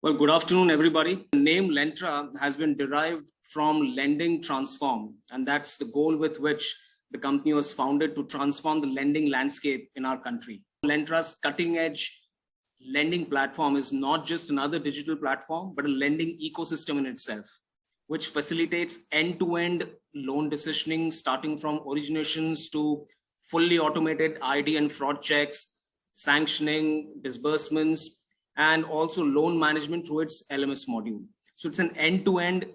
Well, good afternoon, everybody. The name Lentra has been derived from lending transform, and that's the goal with which the company was founded, to transform the lending landscape in our country. Lentra's cutting-edge lending platform is not just another digital platform, but a lending ecosystem in itself, which facilitates end-to-end loan decisioning, starting from originations to fully automated ID and fraud checks, sanctioning, disbursements, and also loan management through its LMS module. So it's an end-to-end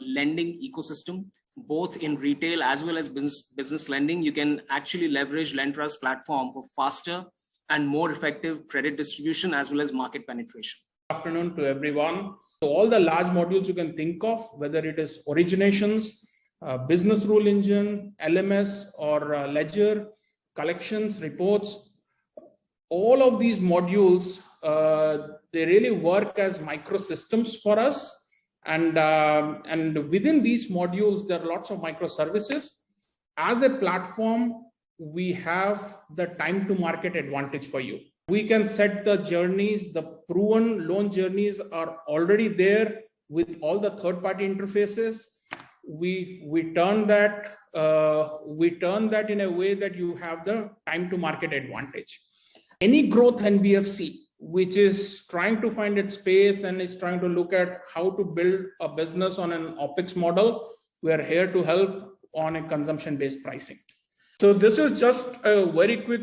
lending ecosystem, both in retail as well as business lending. You can actually leverage Lentra's platform for faster and more effective credit distribution as well as market penetration. Good afternoon to everyone. So all the large modules you can think of, whether it is originations, business rule engine, LMS, or ledger, collections, reports, all of these modules, they really work as microsystems for us. And within these modules, there are lots of microservices. As a platform, we have the time to market advantage for you. We can set the journeys, the proven loan journeys are already there with all the third-party interfaces. We turn that in a way that you have the time to market advantage. Any growth NBFC which is trying to find its space and is trying to look at how to build a business on an OpEx model, we are here to help on a consumption-based pricing. So this is just a very quick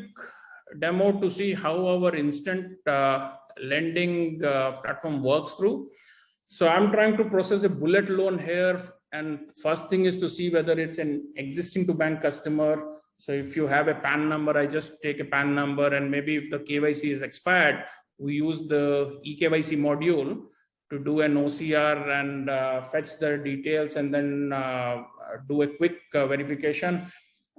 demo to see how our instant lending platform works through. So I'm trying to process a bullet loan here, and first thing is to see whether it's an existing to bank customer. So if you have a PAN number, I just take a PAN number, and maybe if the KYC is expired, we use the eKYC module to do an OCR and fetch the details, and then do a quick verification.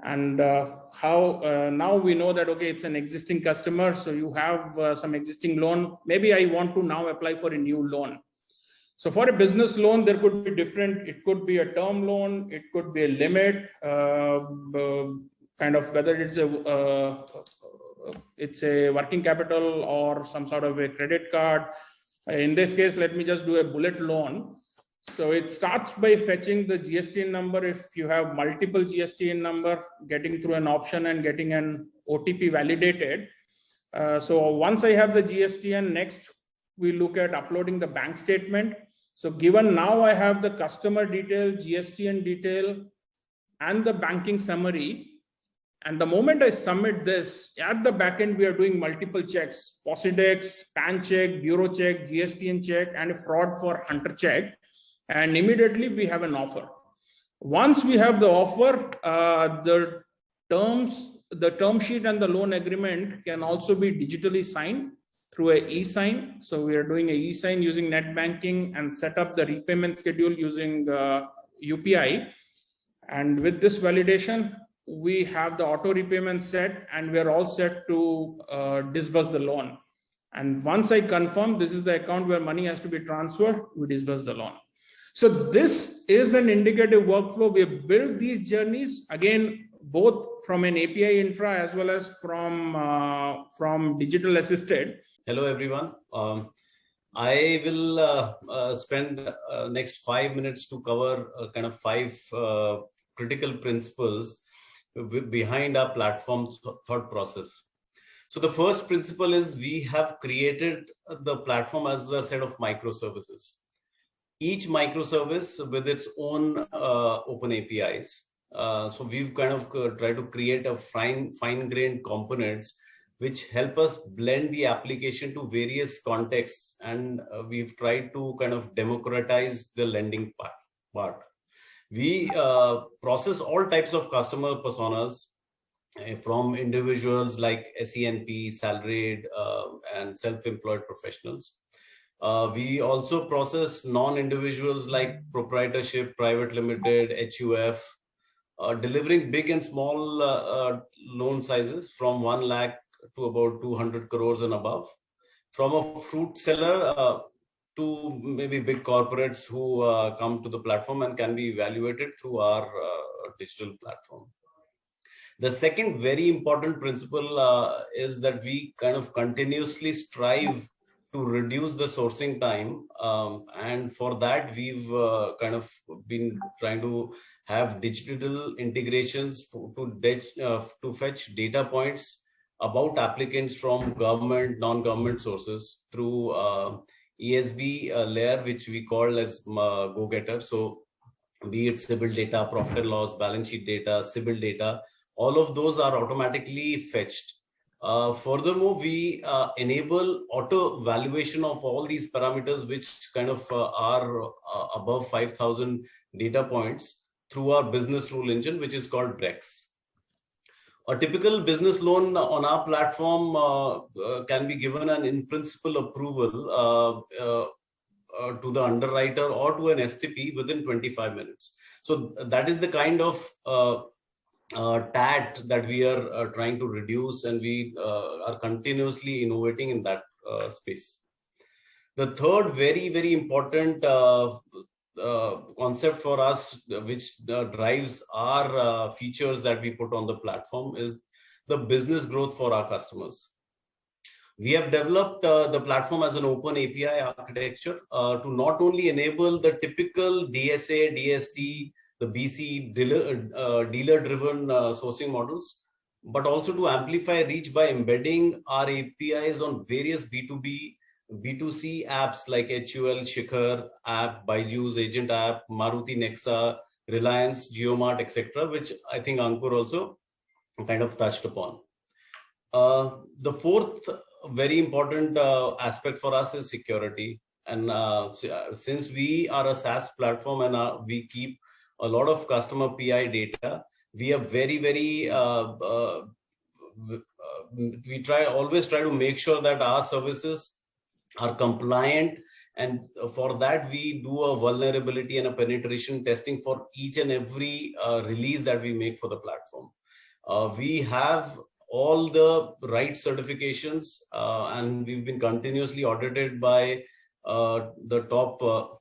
And now we know that, okay, it's an existing customer. So you have some existing loan. Maybe I want to now apply for a new loan. So for a business loan, there could be different, it could be a term loan, it could be a limit, kind of whether it's a working capital or some sort of a credit card. In this case, let me just do a bullet loan. So it starts by fetching the GSTN number. If you have multiple GSTN number, getting through an option and getting an OTP validated. So once I have the GSTN, next we look at uploading the bank statement. So given now I have the customer detail, GSTN detail, and the banking summary. And the moment I submit this, at the backend, we are doing multiple checks: Posidex, PAN check, Bureau check, GSTN check, and a fraud for Hunter check. And immediately we have an offer. Once we have the offer, the term sheet and the loan agreement can also be digitally signed through a e-sign. So we are doing a e-sign using net banking and set up the repayment schedule using UPI. And with this validation, we have the auto repayment set, and we are all set to disburse the loan. And once I confirm this is the account where money has to be transferred, we disburse the loan. So this is an indicative workflow. We have built these journeys, again, both from an API infra as well as from digital assisted. Hello, everyone. I will spend next 5 minutes to cover kind of 5 critical principles behind our platform's thought process. So the first principle is we have created the platform as a set of microservices. Each microservice with its own open APIs. So we've kind of tried to create a fine-grained components which help us blend the application to various contexts, and we've tried to kind of democratize the lending part. We process all types of customer personas, from individuals like SENP, salaried, and self-employed professionals. We also process non-individuals like proprietorship, private limited, HUF, delivering big and small loan sizes from 1 lakh to about 200 crores and above. From a fruit seller to maybe big corporates who come to the platform and can be evaluated through our digital platform. The second very important principle is that we kind of continuously strive to reduce the sourcing time. And for that, we've kind of been trying to have digital integrations to fetch data points about applicants from government, non-government sources through ESB layer, which we call as go-getter. So be it CIBIL data, profit and loss, balance sheet data, CIBIL data, all of those are automatically fetched. Furthermore, we enable auto valuation of all these parameters, which kind of are above 5,000 data points through our business rule engine, which is called Brex. A typical business loan on our platform can be given an in-principle approval to the underwriter or to an STP within 25 minutes. So that is the kind of TAT that we are trying to reduce, and we are continuously innovating in that space. The third very, very important concept for us, which drives our features that we put on the platform, is the business growth for our customers. We have developed the platform as an open API architecture to not only enable the typical DSA, DST, the BC dealer-driven sourcing models, but also to amplify reach by embedding our APIs on various B2B, B2C apps like HUL, Shikhar app, Byju's agent app, Maruti Nexa, Reliance, JioMart, etc., which I think Ankur also kind of touched upon. The fourth very important aspect for us is security. And since we are a SaaS platform and we keep a lot of customer PI data, we are very, very, we always try to make sure that our services are compliant. And for that, we do a vulnerability and a penetration testing for each and every release that we make for the platform. We have all the right certifications and we've been continuously audited by the top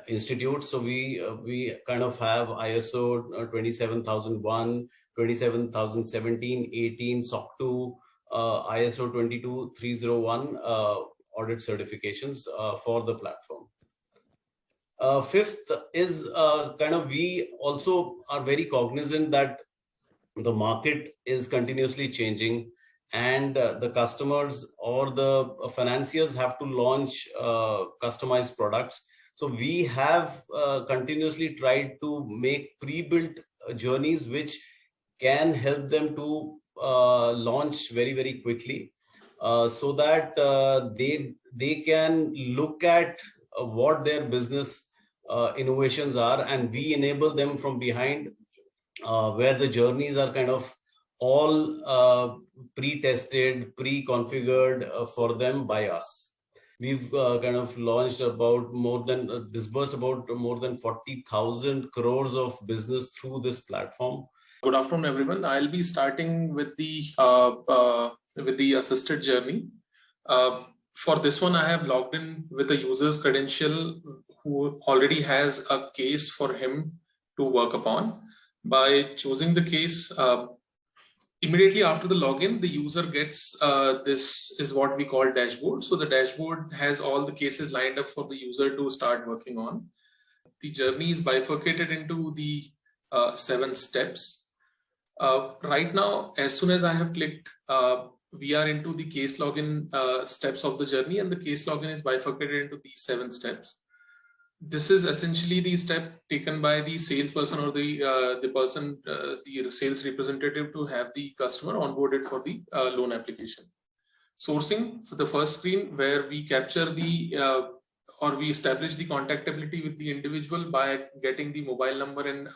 institutes. So we kind of have ISO 27001, 27017, 18, SOC 2, ISO 22301 audit certifications for the platform. Fifth is kind of, we also are very cognizant that the market is continuously changing and the customers or the financiers have to launch customized products. So we have continuously tried to make pre-built journeys which can help them to launch very, very quickly so that they can look at what their business innovations are, and we enable them from behind where the journeys are kind of all pre-tested, pre-configured for them by us. We've kind of launched about disbursed about more than 40,000 crores of business through this platform. Good afternoon, everyone. I'll be starting with the assisted journey. For this one, I have logged in with a user's credential who already has a case for him to work upon. By choosing the case, immediately after the login, the user gets this is what we call dashboard. So the dashboard has all the cases lined up for the user to start working on. The journey is bifurcated into the 7 steps. Right now, as soon as I have clicked, we are into the case login steps of the journey, and the case login is bifurcated into these 7 steps. This is essentially the step taken by the salesperson or the person, the sales representative, to have the customer onboarded for the loan application. Sourcing for the first screen, where we capture the or we establish the contactability with the individual by getting the mobile number and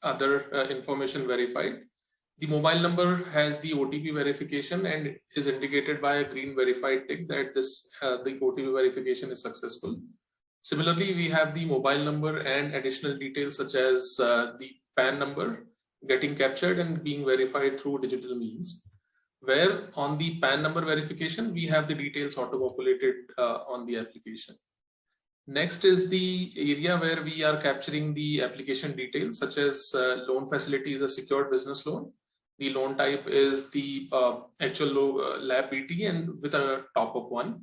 other information verified. The mobile number has the OTP verification and is indicated by a green verified tick that this the OTP verification is successful. Similarly, we have the mobile number and additional details such as the PAN number getting captured and being verified through digital means, where on the PAN number verification, we have the details auto-populated on the application. Next is the area where we are capturing the application details, such as loan facility is a secured business loan. The loan type is the actual LAP BT and with a top-up one.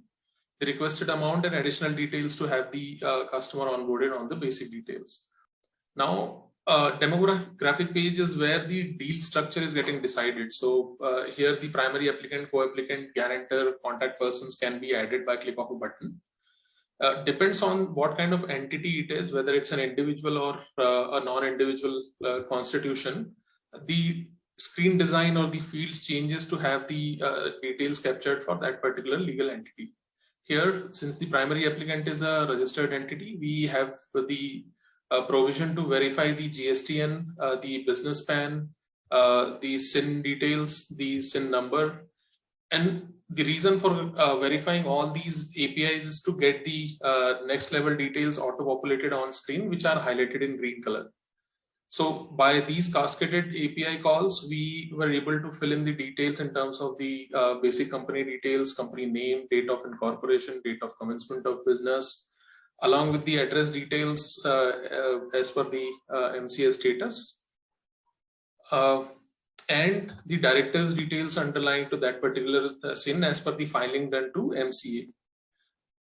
the requested amount and additional details to have the customer onboarded on the basic details. Now, demographic page is where the deal structure is getting decided. So here the primary applicant, co-applicant, guarantor, contact persons can be added by click of a button. Depends on what kind of entity it is, whether it's an individual or a non-individual constitution. The screen design or the fields changes to have the details captured for that particular legal entity. Here, since the primary applicant is a registered entity, we have the provision to verify the GSTN, the business PAN, the SIN details, the SIN number. And the reason for verifying all these APIs is to get the next level details auto-populated on screen, which are highlighted in green color. So by these cascaded API calls, we were able to fill in the details in terms of the basic company details, company name, date of incorporation, date of commencement of business, along with the address details as per the MCA status, and the director's details underlying to that particular SIN as per the filing done to MCA.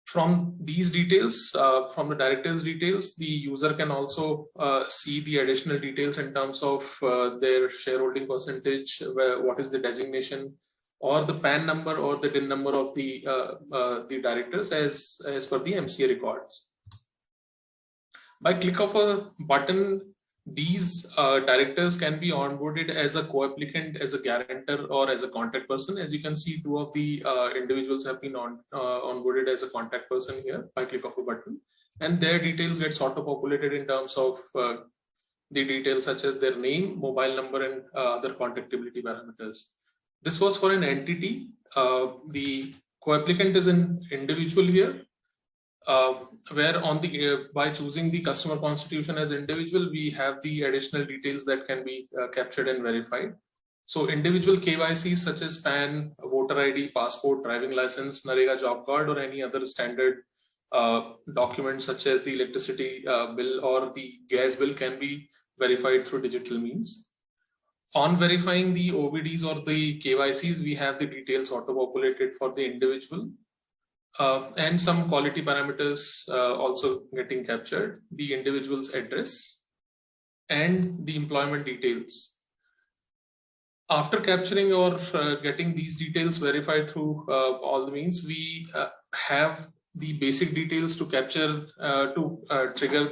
From these details, from the director's details, the user can also see the additional details in terms of their shareholding percentage, what is the designation, or the PAN number or the DIN number of the directors as per the MCA records. By click of a button, these directors can be onboarded as a co-applicant, as a guarantor, or as a contact person. As you can see, two of the individuals have been onboarded as a contact person here by click of a button, and their details gets auto-populated in terms of the details such as their name, mobile number, and other contactability parameters. This was for an entity. The co-applicant is an individual here. Where on the by choosing the customer constitution as individual, we have the additional details that can be captured and verified. So individual KYCs such as PAN, voter ID, passport, driving license, NREGA job card, or any other standard document such as the electricity bill or the gas bill can be verified through digital means. On verifying the OBDs or the KYCs, we have the details auto-populated for the individual. And some quality parameters also getting captured, the individual's address and the employment details. After capturing or getting these details verified through all the means, we have the basic details to capture to trigger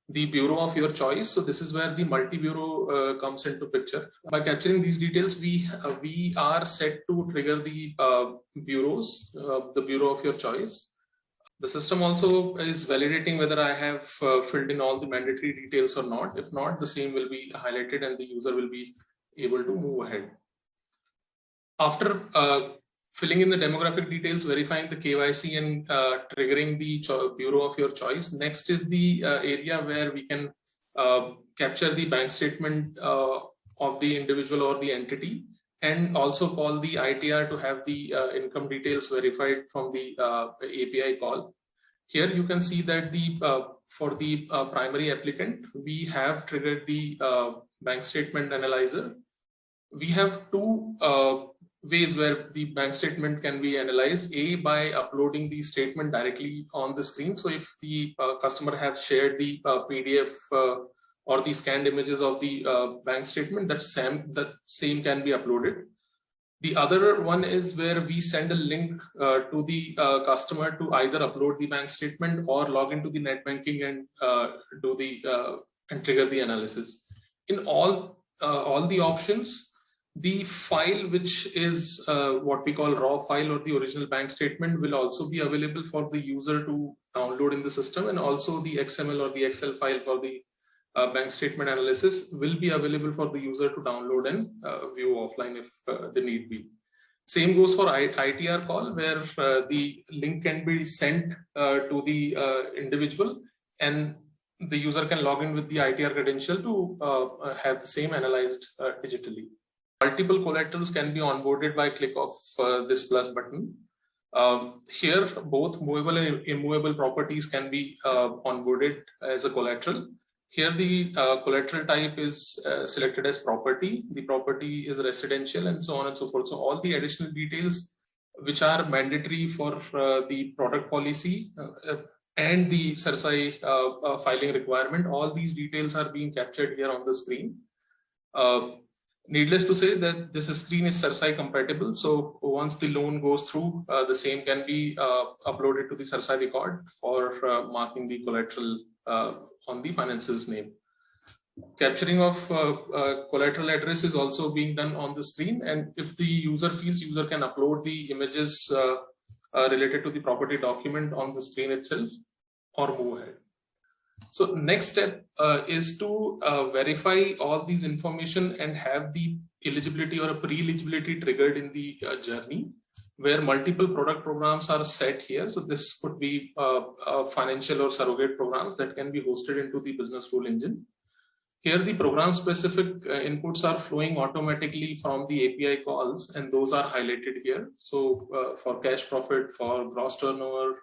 the bureau of your choice. So this is where the multi-bureau comes into picture. By capturing these details, we are set to trigger the bureaus, the bureau of your choice. The system also is validating whether I have filled in all the mandatory details or not. If not, the same will be highlighted and the user will be able to move ahead. After filling in the demographic details, verifying the KYC, and triggering the bureau of your choice. Next is the area where we can capture the bank statement of the individual or the entity, and also call the ITR to have the income details verified from the API call. Here you can see that for the primary applicant, we have triggered the bank statement analyzer. We have two ways where the bank statement can be analyzed. A, by uploading the statement directly on the screen. So if the customer has shared the PDF or the scanned images of the bank statement, that same can be uploaded. The other one is where we send a link to the customer to either upload the bank statement or log into the net banking and do the and trigger the analysis. In all the options, the file, which is what we call raw file or the original bank statement, will also be available for the user to download in the system, and also the XML or the Excel file for the bank statement analysis will be available for the user to download and view offline if the need be. Same goes for ITR call, where the link can be sent to the individual, and the user can log in with the ITR credential to have the same analyzed digitally. Multiple collaterals can be onboarded by click of this plus button. Here, both movable and immovable properties can be onboarded as a collateral. Here, the collateral type is selected as property. The property is residential, and so on and so forth. So all the additional details which are mandatory for the product policy and the CERSAI filing requirement. All these details are being captured here on the screen. Needless to say that this screen is CERSAI compatible. So once the loan goes through, the same can be uploaded to the CERSAI record for marking the collateral on the financer's name. Capturing of collateral address is also being done on the screen. And if the user feels, user can upload the images related to the property document on the screen itself or move ahead. So next step is to verify all these information and have the eligibility or a pre-eligibility triggered in the journey, where multiple product programs are set here. So this could be financial or surrogate programs that can be hosted into the business rule engine. Here the program specific inputs are flowing automatically from the API calls, and those are highlighted here. So for cash profit, for gross turnover,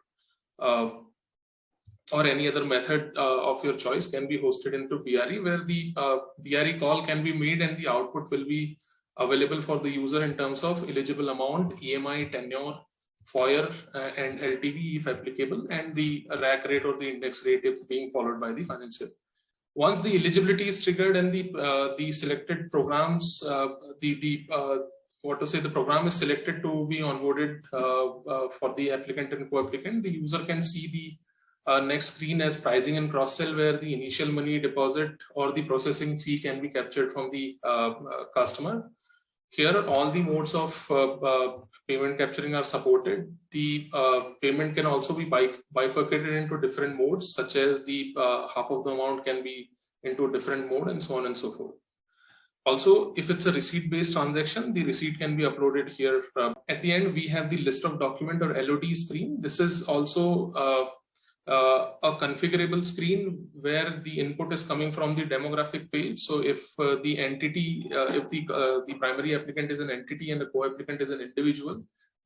or any other method of your choice can be hosted into BRE, where the BRE call can be made and the output will be available for the user in terms of eligible amount, EMI, tenure, FOIR, and LTV if applicable, and the rack rate or the index rate if being followed by the financier. Once the eligibility is triggered and the selected programs, the program is selected to be onboarded for the applicant and co-applicant, the user can see the next screen as pricing and cross-sell, where the initial money deposit or the processing fee can be captured from the customer. Here, all the modes of payment capturing are supported. The payment can also be bifurcated into different modes, such as the half of the amount can be into a different mode, and so on and so forth. Also, if it's a receipt-based transaction, the receipt can be uploaded here. At the end, we have the list of document or LOD screen. This is also a configurable screen where the input is coming from the demographic page. So if the entity, if the primary applicant is an entity and the co-applicant is an individual,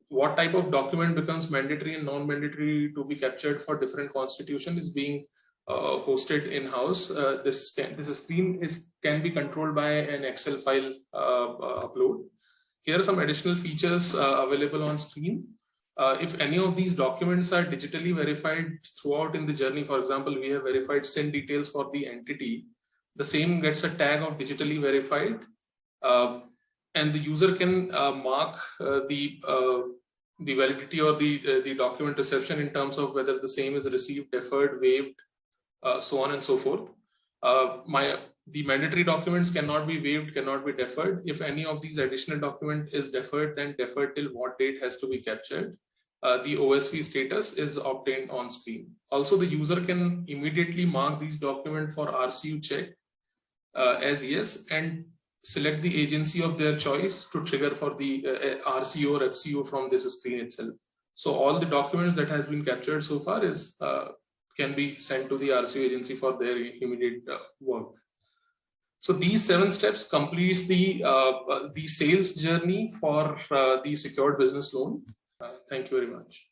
what type of document becomes mandatory and non-mandatory to be captured for different constitution is being hosted in-house. This screen can be controlled by an Excel file upload. Here are some additional features available on screen. If any of these documents are digitally verified throughout in the journey, for example, we have verified SIN details for the entity, the same gets a tag of digitally verified, and the user can mark the validity or the document reception in terms of whether the same is received, deferred, waived, so on and so forth. The mandatory documents cannot be waived, cannot be deferred. If any of these additional document is deferred, then deferred till what date has to be captured. The OSV status is obtained on screen. Also, the user can immediately mark these documents for RCU check as yes, and select the agency of their choice to trigger for the RCO or FCO from this screen itself. So all the documents that has been captured so far is can be sent to the RCO agency for their immediate work. So these 7 steps completes the sales journey for the secured business loan. Thank you very much.